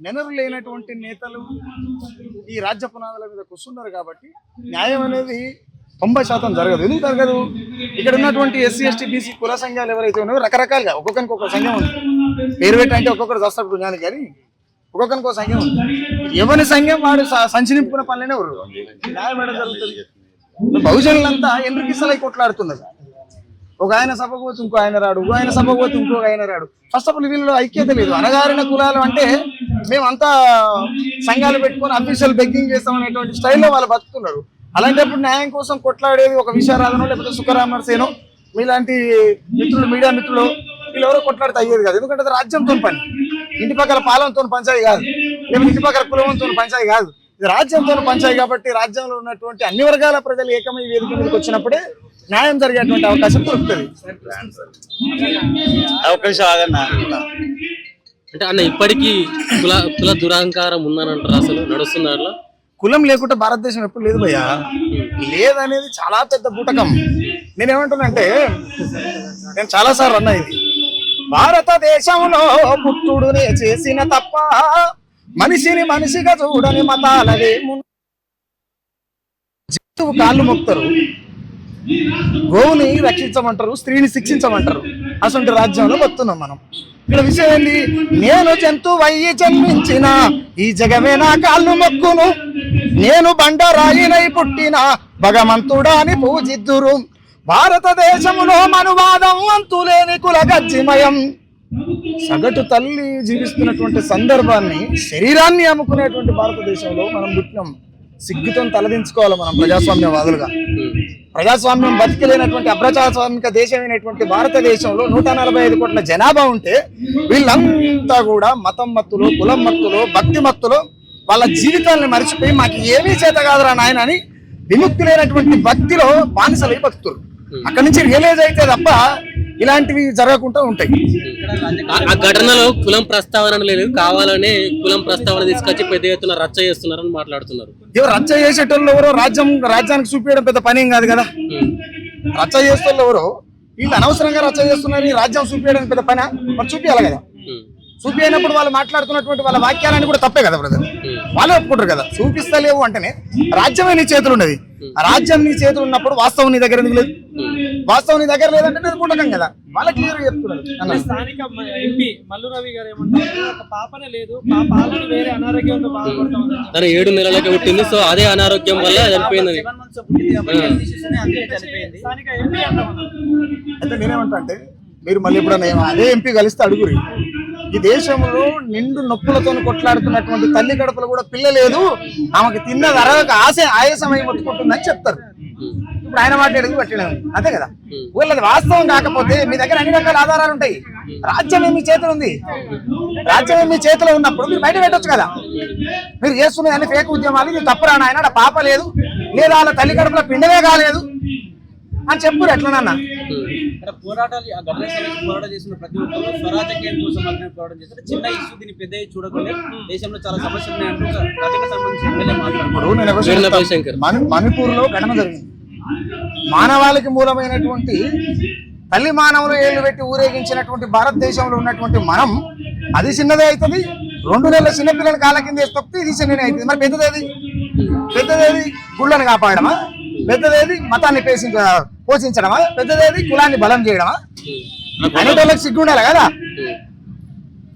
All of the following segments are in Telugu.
నెనరు లేనటువంటి నేతలు ఈ రాజ్య పునాదుల మీద కూర్చున్నారు కాబట్టి న్యాయం అనేది 90% జరగదు. ఎందుకు జరగదు? ఇక్కడ ఉన్నటువంటి ఎస్సీ ఎస్టీ బీసీ కుల సంఘాలు ఎవరైతే ఉన్నాయో రకరకాలుగా ఒక్కొక్కరికి ఒక్కొక్క సంఘం ఉంది. పేరు పెట్టి అంటే ఒక్కొక్కరు చేస్తారు పుణ్యాలు, కానీ ఒక్కొక్కరికి ఒక సంఘం ఉంది. ఎవరి సంఘం వాడు సంచి నింపుకున్న పనులనే ఎవరు న్యాయం ఏడ జరుగుతుంది. బహుజనులంతా ఎండ్రికిసలై కొట్లాడుతున్నారు. ఒక ఆయన సభకు పోతే ఇంకో ఆయన రాడు, ఇంకో ఆయన సభకు పోతే ఇంకొక ఆయన రాడు. ఫస్ట్ ఆఫ్ ఆల్ వీళ్ళలో ఐక్యత లేదు. అనగారిన కులాలు అంటే మేమంతా సంఘాలు పెట్టుకొని అఫీషియల్ బెగ్గింగ్ చేస్తాం అనేటువంటి స్టైల్లో వాళ్ళు బతుకుతున్నారు. అలాంటప్పుడు న్యాయం కోసం కొట్లాడేది ఒక విషయారాధనో లేకపోతే సుఖరామర్సేనో మీలాంటి మిత్రులు, మీడియా మిత్రులు వీళ్ళెవరో కొట్లాడితే అయ్యేది కాదు. ఎందుకంటే అది రాజ్యంతో పని, ఇంటి పక్కల పాలనతో పంచాయి కాదు, లేకపోతే ఇంటి పక్కల కులంతో పంచాయి కాదు, ఇది రాజ్యంతో పంచాయి. కాబట్టి రాజ్యంలో ఉన్నటువంటి అన్ని వర్గాల ప్రజలు ఏకమై వేదిక మీదకి వచ్చినప్పుడే న్యాయం జరిగేటువంటి అవకాశం దొరుకుతుంది. అంటే అన్న ఇప్పటికీ కుల దురహంకారం ఉందనంటారు, అసలు నడుస్తుంది అట్లా? కులం లేకుంటే భారతదేశం ఎప్పుడు లేదు భయ్యా. లేదనేది చాలా పెద్ద బూటకం. నేనేమంటున్నానంటే, నేను చాలాసార్లు అన్నా, ఇది భారతదేశంలో పుట్టుడునే చేసిన తప్ప మనిషిని మనిషిగా చూడని మతాలనే కాళ్ళు మొక్తారు, గోవుని రక్షించమంటారు, స్త్రీని శిక్షించమంటారు. అసలు రాజ్యంలో వస్తున్నాం మనం. ఇక్కడ విషయం ఏంటి? నేను జంతువయ్యి జన్మించిన ఈ జగమే నా కాళ్ళు మొక్కును, నేను బండరాయినై పుట్టిన భగవంతుడా అని పూజిద్దురు. భారతదేశంలో మనువాదం అంతులేని కుల గజ్జిమయం. సగటు తల్లి జీవిస్తున్నటువంటి సందర్భాన్ని, శరీరాన్ని అమ్ముకునేటువంటి భారతదేశంలో మనం పుట్టినాం. సిగ్గుతో తలదించుకోవాలి మనం ప్రజాస్వామ్యవాదులుగా. ప్రజాస్వామ్యం బతికలేనటువంటి అప్రజాస్వామిక దేశమైనటువంటి భారతదేశంలో 145 కోట్ల జనాభా ఉంటే వీళ్ళంతా కూడా మతం మత్తులు, కులం మత్తులు, భక్తి మత్తులు వాళ్ళ జీవితాలను మర్చిపోయి మాకు ఏమీ చేత కాదురా నాయన అని విముక్తి లేనటువంటి భక్తిలో బానిసలై బతుకుతారు. అక్కడి నుంచి రియలైజ్ అయితే తప్ప ఇలాంటివి జరగకుండా ఉంటాయి. ఆ ఘటనలో కులం ప్రస్తావన లేదు, కావాలనే కులం ప్రస్తావన తీసుకొచ్చి పెద్ద ఎత్తున రచ్చ చేస్తున్నారని మాట్లాడుతున్నారు. రచ్చ చేసేటోళ్ళు ఎవరో రాజ్యానికి చూపించడం పెద్ద పని ఏం కాదు కదా. రచ్చ చేసేటోళ్ళు ఎవరో వీళ్ళు అనవసరంగా రచ్చ చేస్తున్నారు, రాజ్యం చూపించడానికి పెద్ద పని మరి చూపించాలి కదా. చూపించినప్పుడు వాళ్ళు మాట్లాడుతున్నటువంటి వాళ్ళ వాక్యాలని కూడా తప్పే కదా బ్రదర్. వాళ్ళే ఒప్పుకుంటారు కదా. చూపిస్తలేవు అంటేనే రాజ్యమే నీ చేతులు ఉన్నది. ఆ రాజ్యం నీ చేతులు ఉన్నప్పుడు వాస్తవం నీ దగ్గర ఎందుకు లేదు? వాస్తవం నీ దగ్గర లేదంటే నేను పుట్టకం కదా. వాళ్ళ క్లియర్ చెప్తున్నారు. స్థానిక ఎంపీ మల్లు రవి గారు ఏమంటారు, ఒక పాపనే లేదు, పాప ఆల్రెడీ వేరే అనారోగ్యంతో బాధపడుతుంది. తను 7 నెలలకి పుట్టింది, సో అదే అనారోగ్యం వల్ల చనిపోయింది. స్థానిక ఎంపీ అంటారు. అయితే నేనేమంటా అంటే, మీరు మళ్ళీ ఎప్పుడన్నా అదే ఎంపీ కలిస్తే అడుగురి. ఈ దేశంలో నిండు నొప్పులతో కొట్లాడుతున్నటువంటి తల్లి గడపలు కూడా పిల్ల లేదు, ఆమెకు తిన్నది అరగక ఆయాసమై మొత్తుకుంటుందని చెప్తారు. ఇప్పుడు ఆయన మాట్లాడేది పట్టడం అంతే కదా. వీళ్ళది వాస్తవం కాకపోతే మీ దగ్గర అన్ని రకాల ఆధారాలు ఉంటాయి. రాజ్యం మీ చేతిలో ఉంది. రాజ్యం మీ చేతిలో ఉన్నప్పుడు మీరు బయట పెట్టొచ్చు కదా. మీరు చేస్తున్నది అన్ని ఫేక్ ఉద్యమాలు, ఇది తప్పురా నాయన, పాప లేదు లేదా వాళ్ళ తల్లి గడపలో పిండమే కాలేదు అని చెప్పురు. ఎట్లనన్నా పోరాటాలు పోరాటం చేసిన ప్రతి ఒక్కరు స్వరాజ్యం కోసం మాత్రమే పోరాటం చేస్తారు. చిన్న ఇష్యూ దీన్ని పెద్ద చూడకుండా దేశంలో చాలా సమస్యలు ఉన్నాయంటూ ప్రజలకు సంబంధించిన ఎమ్మెల్యే మాట్లాడుతున్నారు. మణిపూర్ లో ఘటన జరిగింది. మానవాళికి మూలమైనటువంటి తల్లి మానవులు ఏళ్లు పెట్టి ఊరేగించినటువంటి భారతదేశంలో ఉన్నటువంటి మనం అది చిన్నదే అవుతుంది. 2 నెలల చిన్నపిల్లల కాళ్ళ కింద వేసి తొక్కితే ఇది చిన్నదే అవుతుంది. మరి పెద్దదేది గుళ్ళని కాపాడమా? పెద్దదేది మతాన్ని పోషించడమా? పెద్దదేది కులాన్ని బలం చేయడమా? అనేటోళ్ళకి సిగ్గు ఉండాలి కదా.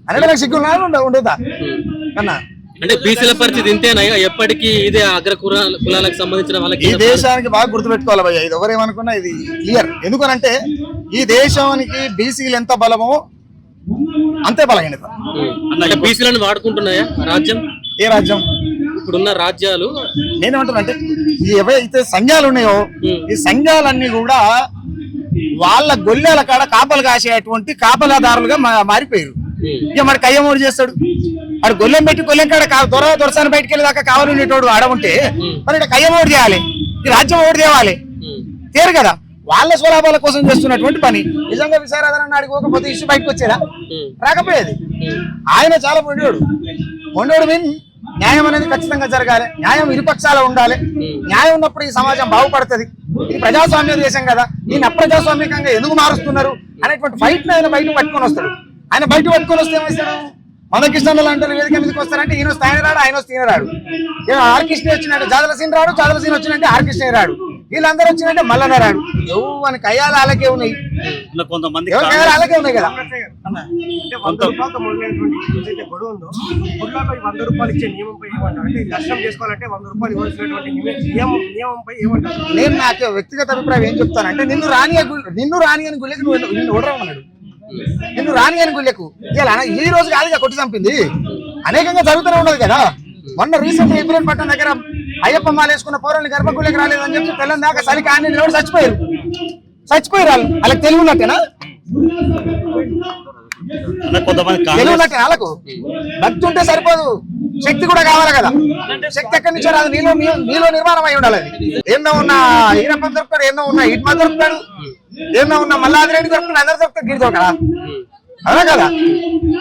అనేటోళ్ళకి సిగ్గు ఉండదా కన్నా? అంటే బీసీల పరిస్థితి ఇంతేనా? ఎప్పటికీ ఇదే అగ్ర కులాలకు సంబంధించిన వాళ్ళకి ఈ దేశానికి బాగా గుర్తుపెట్టుకోవాలి భయ్య. ఇది ఎవరేమనుకున్నా ఇది క్లియర్. ఎందుకనంటే ఈ దేశానికి బీసీలు ఎంత బలమో అంతే బలహీనత. అంటే బీసీలను వాడుకుంటున్నాయా రాజ్యం? ఏ రాజ్యం? ఇప్పుడున్న రాజ్యాలు. నేనేమంటున్నా అంటే ఏవైతే సంఘాలు ఉన్నాయో ఈ సంఘాలన్నీ కూడా వాళ్ళ గొల్లెల కాడ కాపలు కాసేటువంటి కాపలాదారులుగా మారిపోయారు. ఇక మరి కయ్యం ఓడి చేస్తాడు, వాడు గొల్లెం పెట్టి గొల్లెం కాడ దొరసాన్ని బయటకు వెళ్ళేదాకా కావాలి ఉండేటోడు ఆడ ఉంటే మరి ఇక్కడ కయ్యం ఓడి చేయాలి, ఈ రాజ్యం ఓడి తేవాలి. తేరు కదా. వాళ్ళ స్వలాభాల కోసం చేస్తున్నటువంటి పని. నిజంగా విశారాధన అడిగోకపోతే ఇష్యూ బయటకు వచ్చేదా? రాకపోయేది. ఆయన చాలా మొండోడు మీన్ న్యాయం అనేది ఖచ్చితంగా జరగాలి. న్యాయం ఇరుపక్షాల ఉండాలి. న్యాయం ఉన్నప్పుడు ఈ సమాజం బాగుపడుతుంది. ఇది ప్రజాస్వామ్య దేశం కదా, దీన్ని అప్రజాస్వామికంగా ఎందుకు మారుస్తున్నారు అనేటువంటి ఫైట్ ఆయన బయట పట్టుకొని వస్తాడు. ఆయన బయట పట్టుకొని వస్తే ఏమేస్తాడు? మందకృష్ణ లాంటి వేదిక మీదకి వస్తారంటే ఈయన వస్తే ఆయన రాడు, ఆయన వస్తే ఈయన రాడు. ఆర్ కృష్ణ వచ్చినట్టు జాదల సీన్ రాడు, జాదల సీన్ వచ్చినట్టే ఆర్ కృష్ణ రాడు, వీళ్ళందరూ వచ్చినట్టే మల్లన్న రాడు. ఎవరు కయ్యాలు అలాగే ఉన్నాయి, కొంతమంది కయ్యాలు అలాగే ఉన్నాయి కదా. అంటే 100 రూపాయలతో మొదలైనటువంటి ఏదైతే గొడవ ఉందో గుళ్ళపై 100 రూపాయలు ఇచ్చే నియమంపై ఏమంటారు? అంటే దర్శనం చేసుకోవాలంటే 100 రూపాయలు ఇవ్వాల్సినటువంటి నియమంపై ఏమంటారు? నేను నాకు వ్యక్తిగత అభిప్రాయం ఏం చెప్తానంటే, నిన్ను రాని అని గుళ్ళకి నిన్ను ఓడరమన్నాడు, నిన్ను రాని అని గుళ్ళకు ఇలా ఈ రోజు కాదుగా కొట్టి చంపింది, అనేకంగా జరుగుతూనే ఉండదు కదా. మొన్న రీసెంట్ ఏప్రిల్ పట్టణం దగ్గర అయ్యప్ప మాల వేసుకున్న పౌరుల్ని గర్భగుళ్ళకి రాలేదని చెప్పి తెల్లని దాకా చలికి ఆన్ని నిలబడి చచ్చిపోయారు వాళ్ళు. వాళ్ళకి తెలివి ఉన్నట్టేనా? తెలివి ఉన్నట్టే వాళ్ళకు భక్తి ఉంటే సరిపోదు, శక్తి కూడా కావాలి కదా. శక్తి ఎక్కడి నుంచో రాదు, నీలో నిర్మాణం అయి ఉండాలి. అది ఏమో ఉన్న ఈరప్ప దొరుకుతాడు, ఏమో ఉన్న ఇట్మా దొరుకుతాడు, ఏమో ఉన్న మల్లాదిరెడ్డి దొరుకుతాడు, అందరు దొరుకుతాడు, గిరి దొరకడా? అదే కదా.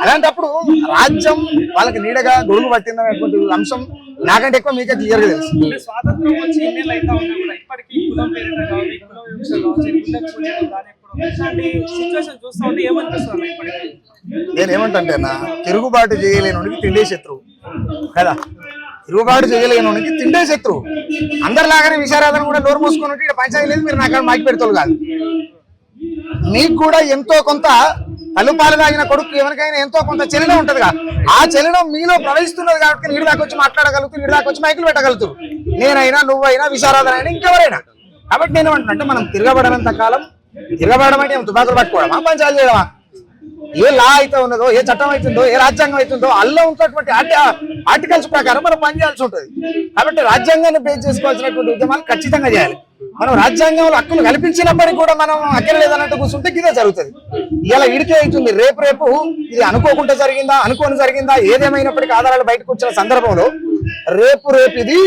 అలాంటప్పుడు రాజ్యం వాళ్ళకి నీడగా గొడుగు పట్టిందనేటువంటి అంశం నాకంటే ఎక్కువ మీకే క్లియర్ గా తెలుసు. స్వాతంత్రం వచ్చి ఎన్నేళ్ళు అయితే ఉన్నా కూడా ఇప్పటికీ కులం పేరిట కావాలి, కుల వివక్ష కావచ్చు, గుళ్ళకు పూజలు కానీ ఇట్లాంటి సిచ్యువేషన్ చూస్తూ ఉంటే ఏమనిపిస్తుంది ఇప్పటికీ? నేనేమంటే తిరుగుబాటు చేయలేనుడికి తిండే శత్రువు కదా. తిరుగుబాటు చేయలేనుడికి తిండే శత్రువు. అందరిలాగానే విశారాధన కూడా నోరు మూసుకొని ఉంటే ఇక్కడ పంచాయతీ లేదు, మీరు నాకు మాకి పెడతారు కాదు. మీకు కూడా ఎంతో కొంత తలుపాలు తాగిన కొడుకు ఎవరికైనా ఎంతో కొంత చలనం ఉంటదిగా, ఆ చలనం మీలో ప్రవహిస్తున్నది కాబట్టి నీరు దాకా వచ్చి మాట్లాడగలుగుతారు, నీరు దాకా వచ్చి మైకులు పెట్టగలుగుతారు. నేనైనా, నువ్వైనా, విశారాధన అయినా, ఇంకెవరైనా. కాబట్టి నేను ఏమంటున్నా, మనం తిరగబడనంత కాలం, తిరగబడడం అంటే తుపాకులు పట్టుకోవడమా, పంచాలు చేయడమా? ఏ లా అయితే ఉన్నదో, ఏ చట్టం అవుతుందో, ఏ రాజ్యాంగం అవుతుందో అల్లో ఉన్నటువంటి ఆర్టికల్స్ ప్రకారం మనం పనిచేయాల్సి ఉంటుంది. కాబట్టి రాజ్యాంగాన్ని బేస్ చేసుకోవాల్సినటువంటి ఉద్యమాలు ఖచ్చితంగా చేయాలి. మనం రాజ్యాంగంలో హక్కులు కల్పించినప్పటికీ కూడా మనం అక్కర్లేదన్నట్టు కూర్చుంటే ఇదే జరుగుతుంది. ఇలా ఇడికే అవుతుంది. రేపు ఇది అనుకోకుండా జరిగిందా, అనుకోని జరిగిందా, ఏదేమైనప్పటికీ ఆధారాలు బయటకు వచ్చిన సందర్భంలో రేపు ఇది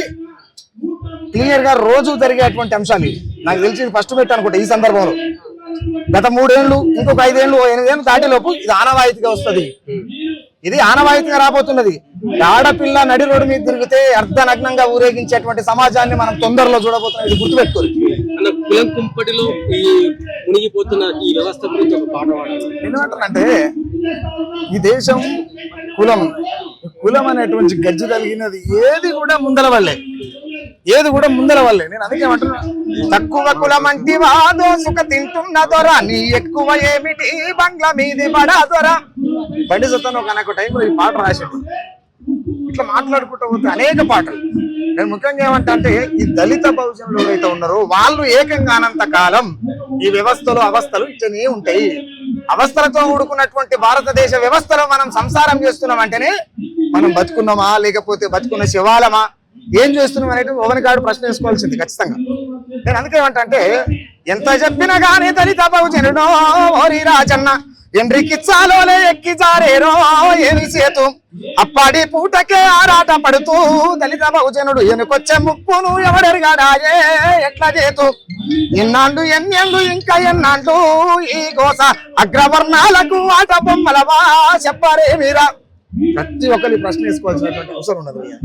క్లియర్ గా రోజు జరిగేటువంటి అంశాలు. నాకు తెలిసి ఇది ఫస్ట్ పెట్టు అనుకుంటా. ఈ సందర్భంలో గత 3 ఏళ్ళు, ఇంకొక 5 ఏళ్ళు, 8 ఏళ్ళు దాటిలోపు ఇది ఆనవాయితీగా వస్తుంది. ఇది ఆనవాయితీగా రాబోతున్నది. ఆడపిల్ల నడి రోడ్డు మీద తిరిగితే అర్ధనగ్నంగా ఊరేగించేటువంటి సమాజాన్ని మనం తొందరలో చూడబోతున్నాం. ఇది గుర్తుపెట్టుకోరు. కులం కుంపటిలో ఈ మునిగిపోతున్న ఈ వ్యవస్థ గురించి ఒక పాట పాడాలి. ఎందుకంటే ఈ దేశం కులం అనేటువంటి గజ్జి కలిగినది ఏది కూడా ముందల వల్లే. నేను అందుకే ఏమంటున్నా, తక్కువ కులం అంటే వాదో సుఖ తింటున్న దొర, నీ ఎక్కువ ఏమిటి బంగ్లా మీది బడా దొర. బండి సత్తాను ఒక టైంలో ఈ పాట రాశాడు. ఇట్లా మాట్లాడుకుంటూ పోతే అనేక పాటలు. నేను ముఖ్యంగా ఏమంటే, ఈ దళిత బహుజనులు ఎవరైతే ఉన్నారో వాళ్ళు ఏకంగా అనంత కాలం ఈ వ్యవస్థలో అవస్థలు ఇట్లనే ఉంటాయి. అవస్థలతో కూడుకున్నటువంటి భారతదేశ వ్యవస్థలో మనం సంసారం చేస్తున్నాం అంటేనే మనం బతుకున్నామా, లేకపోతే బతుకున్న శివాలమా, ఏం చేస్తున్నాం అనేది ఓవనికాడు ప్రశ్న వేసుకోవాల్సింది ఖచ్చితంగా. నేను అందుకే ఏమంటే, ఎంత చెప్పినా గానీ దళిత బహుజనుడో ఓరి రాజన్న ఎండ్రికిచ్చాలోలే ఎక్కి జారేరో ఏమి చేతు అప్పటి పూటకే ఆరాట పడుతూ దళిత బహుజనుడు ఎనుకొచ్చే ముప్పును ఎవడెరిగాడాయే ఎట్లా చేతు ఎన్నాళ్ళు ఎన్నేళ్ళు ఇంకా ఎన్నాళ్ళు ఈ గోస అగ్రవర్ణాలకు ఆట బొమ్మలవా చెప్పారే మీరా. ప్రతి ఒక్కరి ప్రశ్న వేసుకోవాల్సినటువంటి అవసరం ఉన్నది.